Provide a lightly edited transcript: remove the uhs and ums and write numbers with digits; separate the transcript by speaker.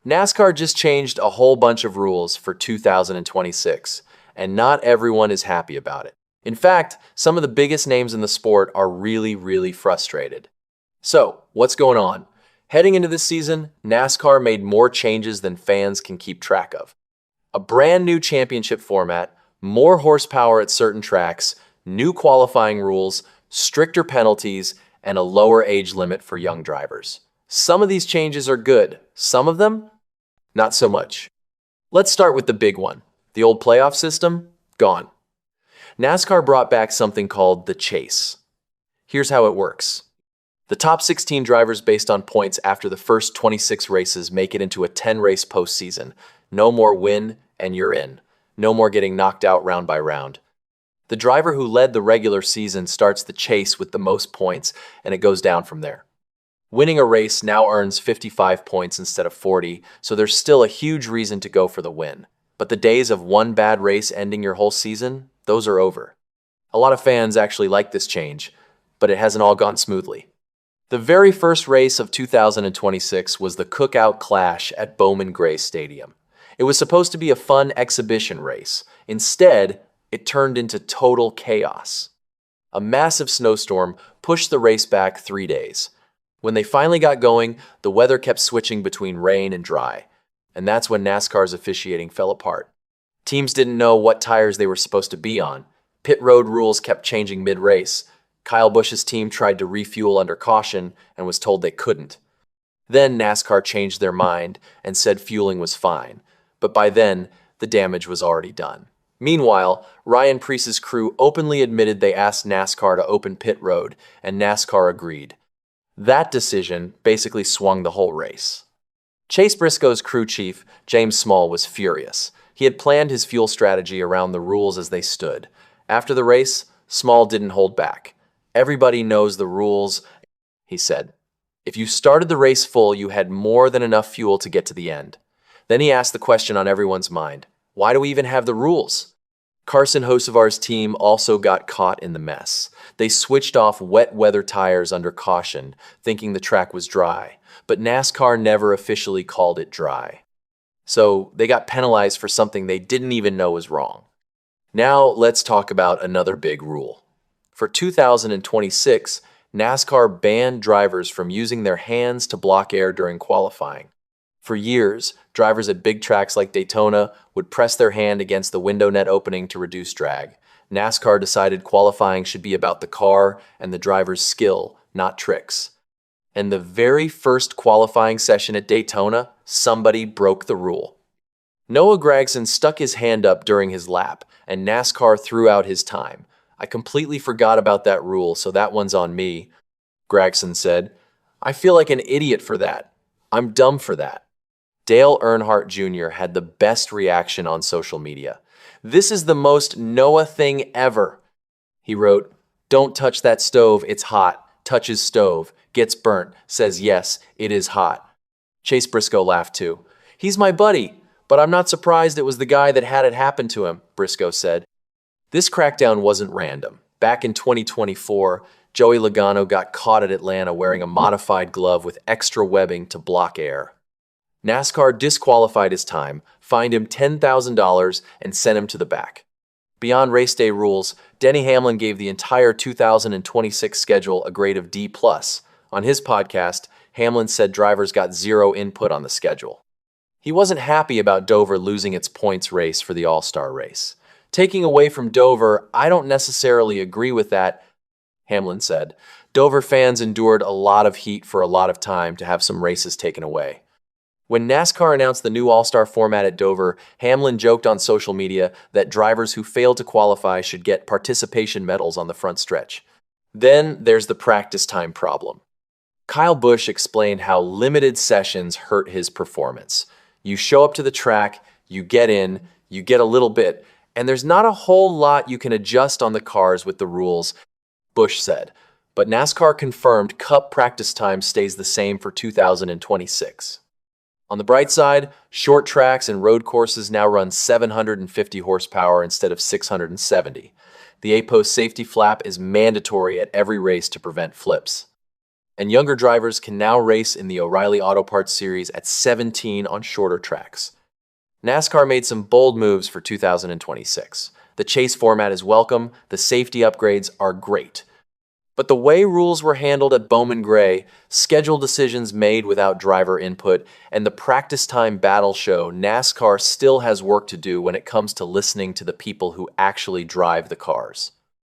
Speaker 1: NASCAR just changed a whole bunch of rules for 2026, and not everyone is happy about it. In fact, some of the biggest names in the sport are really frustrated. So, what's going on? Heading into this season, NASCAR made more changes than fans can keep track of. A brand new championship format, more horsepower at certain tracks, new qualifying rules, stricter penalties, and a lower age limit for young drivers. Some of these changes are good, some of them, not so much. Let's start with the big one. The old playoff system, gone. NASCAR brought back something called the chase. Here's how it works. The top 16 drivers based on points after the first 26 races make it into a 10-race postseason. No more win and you're in. No more getting knocked out round by round. The driver who led the regular season starts the chase with the most points, and it goes down from there. Winning a race now earns 55 points instead of 40, so there's still a huge reason to go for the win. But the days of one bad race ending your whole season, those are over. A lot of fans actually like this change, but it hasn't all gone smoothly. The very first race of 2026 was the Cookout Clash at Bowman Gray Stadium. It was supposed to be a fun exhibition race. Instead, it turned into total chaos. A massive snowstorm pushed the race back 3 days. When they finally got going, the weather kept switching between rain and dry, and that's when NASCAR's officiating fell apart. Teams didn't know what tires they were supposed to be on. Pit road rules kept changing mid-race. Kyle Busch's team tried to refuel under caution and was told they couldn't. Then NASCAR changed their mind and said fueling was fine, but by then, the damage was already done. Meanwhile, Ryan Preece's crew openly admitted they asked NASCAR to open pit road, and NASCAR agreed. That decision basically swung the whole race. Chase Briscoe's crew chief, James Small, was furious. He had planned his fuel strategy around the rules as they stood. After the race, Small didn't hold back. Everybody knows the rules, he said. If you started the race full, you had more than enough fuel to get to the end. Then he asked the question on everyone's mind. Why do we even have the rules? Carson Hocevar's team also got caught in the mess. They switched off wet weather tires under caution, thinking the track was dry, but NASCAR never officially called it dry. So they got penalized for something they didn't even know was wrong. Now let's talk about another big rule. For 2026, NASCAR banned drivers from using their hands to block air during qualifying. For years, drivers at big tracks like Daytona would press their hand against the window net opening to reduce drag. NASCAR decided qualifying should be about the car and the driver's skill, not tricks. And the very first qualifying session at Daytona, somebody broke the rule. Noah Gragson stuck his hand up during his lap, and NASCAR threw out his time. I completely forgot about that rule, so that one's on me, Gragson said. I feel like an idiot for that. I'm dumb for that. Dale Earnhardt Jr. had the best reaction on social media. This is the most Noah thing ever. He wrote, "Don't touch that stove, it's hot. Touches stove, gets burnt, says yes, it is hot." Chase Briscoe laughed too. "He's my buddy, but I'm not surprised it was the guy that had it happen to him," Briscoe said. This crackdown wasn't random. Back in 2024, Joey Logano got caught at Atlanta wearing a modified glove with extra webbing to block air. NASCAR disqualified his time, fined him $10,000, and sent him to the back. Beyond race day rules, Denny Hamlin gave the entire 2026 schedule a grade of D+. On his podcast, Hamlin said drivers got zero input on the schedule. He wasn't happy about Dover losing its points race for the All-Star race. "Taking away from Dover, I don't necessarily agree with that," Hamlin said. "Dover fans endured a lot of heat for a lot of time to have some races taken away." When NASCAR announced the new All-Star format at Dover, Hamlin joked on social media that drivers who failed to qualify should get participation medals on the front stretch. Then there's the practice time problem. Kyle Busch explained how limited sessions hurt his performance. You show up to the track, you get in, you get a little bit, and there's not a whole lot you can adjust on the cars with the rules, Busch said. But NASCAR confirmed Cup practice time stays the same for 2026. On the bright side, short tracks and road courses now run 750 horsepower instead of 670. The 8-post safety flap is mandatory at every race to prevent flips. and younger drivers can now race in the O'Reilly Auto Parts Series at 17 on shorter tracks. NASCAR made some bold moves for 2026. The chase format is welcome, the safety upgrades are great. But the way rules were handled at Bowman Gray, schedule decisions made without driver input, and the practice time battle show NASCAR still has work to do when it comes to listening to the people who actually drive the cars.